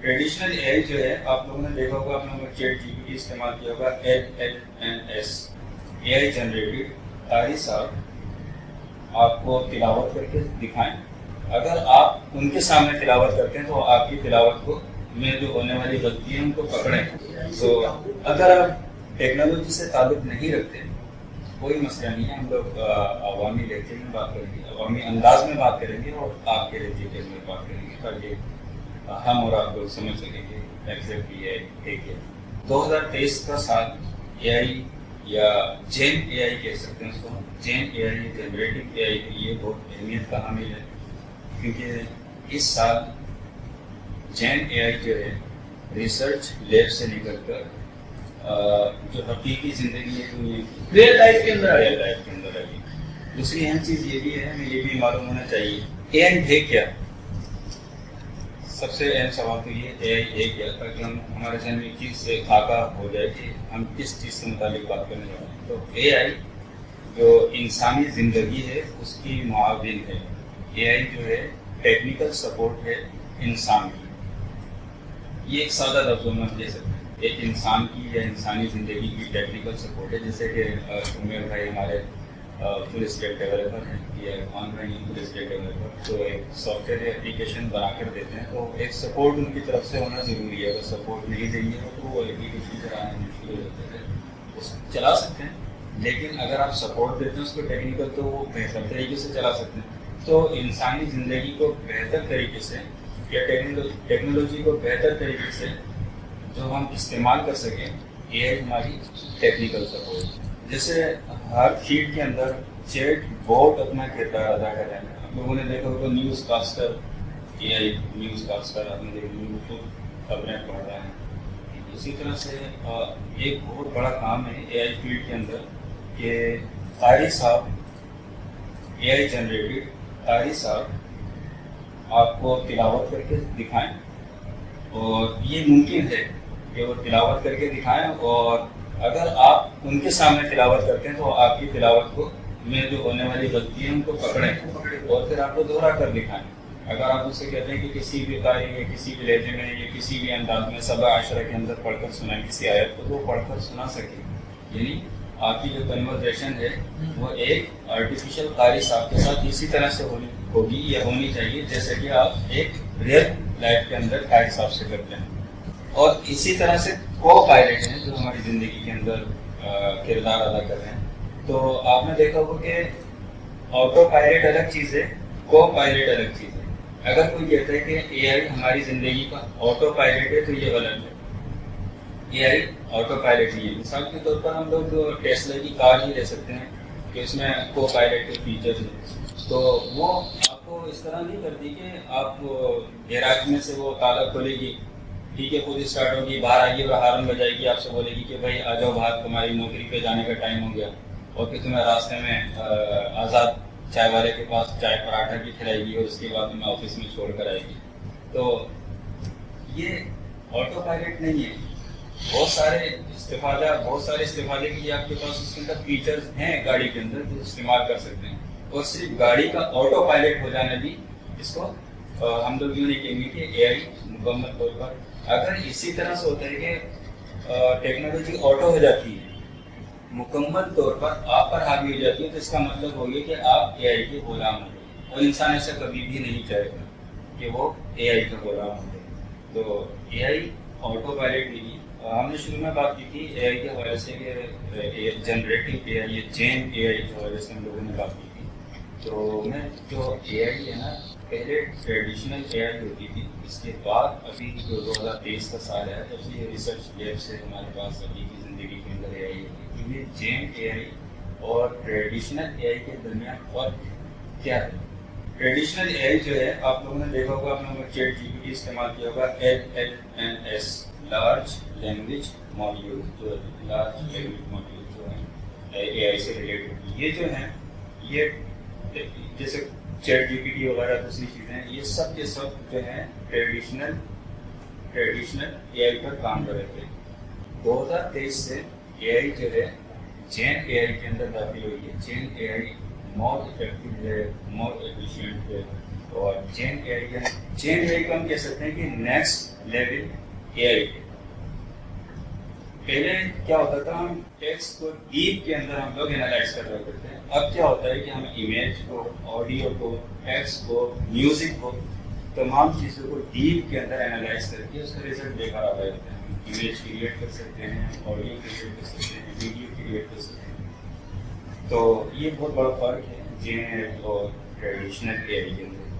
Traditional اے آئی جو ہے آپ لوگوں نے دیکھا ہوگا، آپ لوگوں نے چیٹ جی پی ٹی استعمال کیا ہوگا، LLMS اے آئی جنریٹڈ قاری صاحب آپ کو تلاوت کر کے دکھائیں. اگر آپ ان کے سامنے تلاوت کرتے ہیں تو آپ کی تلاوت کو میں جو ہونے والی غلطی ہیں ان کو پکڑیں. تو اگر آپ ٹیکنالوجی سے تعلق نہیں رکھتے کوئی مسئلہ نہیں ہے، ہم لوگ عوامی لہجے میں بات کریں گے، عوامی انداز میں بات کریں گے اور آپ کے لہجے میں بات کریں گے تاکہ ہم اور آپ لوگ سمجھ سکیں کہ ایگزیکٹلی ہے کیا. 2023 کا سال اے آئی یا جین اے آئی کہہ سکتے ہیں اس کو، جین اے آئی جنریٹنگ اے آئی کے لیے بہت اہمیت کا حامل ہے، کیونکہ اس سال جین اے آئی جو ہے ریسرچ لیب سے نکل کر جو حقیقی زندگی ہے ریئل لائف کے اندر آئی. دوسری اہم چیز یہ بھی ہے، ہمیں یہ بھی معلوم ہونا چاہیے اے آئی ہے کیا. سب سے اہم سوال تو یہ اے آئی ہے کیا، تاکہ ہمارے ذہن میں چیز سے خاکہ ہو جائے کہ ہم کس چیز سے متعلق بات کرنے جا رہے ہیں. تو اے آئی جو انسانی زندگی ہے اس کی معاون ہے. اے آئی جو ہے ٹیکنیکل سپورٹ ہے انسان کی. یہ ایک سادہ لفظوں میں کہہ سکتے ہیں ایک انسان کی یا انسانی زندگی کی ٹیکنیکل سپورٹ ہے. جیسے کہ عمیر بھائی ہمارے فل اسٹیک ڈیولپر ہیں یا online full stack developer, تو ایک سافٹ ویئر اپلیکیشن بنا کر دیتے ہیں تو ایک سپورٹ ان کی طرف سے ہونا ضروری ہے. اگر سپورٹ نہیں دیں گے تو وہ اپلیکیشن چلانا مشکل ہو جاتا ہے. اس چلا سکتے ہیں لیکن اگر آپ سپورٹ دیتے ہیں اس کو ٹیکنیکل تو وہ بہتر طریقے سے چلا سکتے ہیں. تو انسانی زندگی کو بہتر طریقے سے یا ٹیکنالوجی کو بہتر طریقے سے جو ہم استعمال کر سکیں، یہ ہے ہماری ٹیکنیکل سپورٹ. جیسے ہر فیلڈ کے اندر چیٹ بوٹ اپنا کردار ادا کر رہے ہیں. آپ لوگوں نے دیکھا ہوگا نیوز کاسٹر، اے آئی نیوز کاسٹر آپ نے دیکھا خبریں پڑھ رہے ہیں. اسی طرح سے ایک بہت بڑا کام ہے اے آئی فیلڈ کے اندر کہ قاری صاحب اے آئی جنریٹڈ قاری صاحب آپ کو تلاوت کر کے دکھائیں. اور یہ ممکن ہے کہ وہ تلاوت کر کے دکھائیں، اور اگر آپ ان کے سامنے تلاوت کرتے ہیں تو آپ کی تلاوت کو میں جو ہونے والی غلطی ہیں ان کو پکڑیں اور پھر آپ کو دوہرا کر دکھائیں. اگر آپ ان سے کہتے ہیں کہ کسی بھی قاری یا کسی بھی لہجے میں یا کسی بھی انداز میں سبع عشرہ کے اندر پڑھ کر سنائیں کسی آیت کو، تو وہ پڑھ کر سنا سکیں. یعنی آپ کی جو کنورزیشن ہے وہ ایک آرٹیفیشیل قاری صاحب کے ساتھ اسی طرح سے ہوگی یا ہونی چاہیے جیسے کہ آپ ایک ریئل لائف کے اندر قاری صاحب سے کرتے ہیں. اور اسی طرح سے کو پائلٹ ہیں جو ہماری زندگی کے اندر کردار ادا کر رہے ہیں. تو آپ نے دیکھا ہوگا کہ آٹو پائلٹ الگ چیز ہے، کو پائلٹ الگ چیز ہے. اگر کوئی کہتا ہے کہ اے آئی ہماری زندگی کا آٹو پائلٹ ہے تو یہ غلط ہے. اے آئی آٹو پائلٹ ہی ہے. مثال کے طور پر ہم لوگ ٹیسلا کی کار ہی لے سکتے ہیں کہ اس میں کو پائلٹ کے فیچرز ہیں. تو وہ آپ کو اس طرح نہیں کرتی کہ آپ گیراج میں سے وہ تالا کھولے گی، ٹھیک ہے، خود اسٹارٹ ہوگی، باہر آئے گی اور ہارن بجائے گی، آپ سے بولے گی کہ بھائی آ جاؤ باہر، تمہاری نوکری پہ جانے کا ٹائم ہو گیا، اور پھر تمہیں راستے میں آزاد چائے والے کے پاس چائے پراٹھا بھی کھلائے گی اور اس کے بعد تمہیں آفس میں چھوڑ کر آئے گی. تو یہ آٹو پائلٹ نہیں ہے. بہت سارے استفادے کے لیے آپ کے پاس اس کے اندر فیچرز ہیں گاڑی کے اندر جو استعمال کر سکتے ہیں. اور صرف گاڑی کا آٹو پائلٹ ہو جانا بھی اس کو ہم لوگ یوں نہیں کہیں گے کہ اے آئی مکمل طور پر. اگر اسی طرح سے ہوتا ہے کہ ٹیکنالوجی آٹو ہو جاتی ہے، مکمل طور پر آپ پر حاوی ہو جاتی ہے، تو اس کا مطلب ہو گیا کہ آپ اے آئی کے غلام ہو گئے. اور انسان ایسا کبھی بھی نہیں چاہے گا کہ وہ اے آئی کا غلام ہو جائے. تو اے آئی آٹو پائلٹ نہیں. ہم نے شروع میں بات کی تھی اے آئی کے حوالے سے کہ جنریٹنگ اے آئی یا جین اے آئی کے حوالے سے ہم لوگوں نے بات کی تھی. تو میں جو اے آئی ہے نا، پہلے ٹریڈیشنل اے آئی ہوتی تھی، اس کے بعد ابھی جو 2023 کا سال ہے جب سے یہ ریسرچ لیب سے ہمارے پاس ابھی کی زندگی کے اندر اے آئی ہے. یہ جین اے آئی اور ٹریڈیشنل اے آئی کے درمیان فرق کیا ہے؟ ٹریڈیشنل اے آئی جو ہے آپ لوگوں نے دیکھا ہوگا، آپ لوگوں نے چیٹ جی پی ٹی استعمال کیا ہوگا، LLMS لارج لینگویج ماڈیول، جو لارج لینگویج ماڈیول جو ہے اے آئی سے ریلیٹڈ، یہ جو ہیں یہ جیسے چیٹ جی پی ٹی وغیرہ دوسری چیزیں، یہ سب کے سب جو ہیں ٹریڈیشنل اے آئی پر کام کر رہے تھے. 2023 سے اے آئی جو ہے جین اے آئی کے اندر داخل ہوئی ہے. جین اے آئی مور افیکٹو ہے، مور ایفیشینٹ ہے. اور جین اے آئی کو ہم کہہ سکتے ہیں کہ نیکسٹ لیول اے آئی کے. پہلے کیا ہوتا تھا, ہم ٹیکسٹ کو ڈیپ کے اندر ہم لوگ اینالائز کر رہے کرتے ہیں. اب کیا ہوتا ہے کہ ہم امیج کو, آڈیو کو, ٹیکسٹ کو, میوزک کو, تمام چیزوں کو ڈیپ کے اندر اینالائز کر کے اس کا ریزلٹ بے قرار آ جاتے ہیں. ہم امیج کریٹ کر سکتے ہیں, آڈیو کریٹ کر سکتے ہیں, ویڈیو کریٹ کر سکتے ہیں. تو یہ بہت بڑا فرق ہے جن اور ٹریڈیشنل اے آئی کے اندر.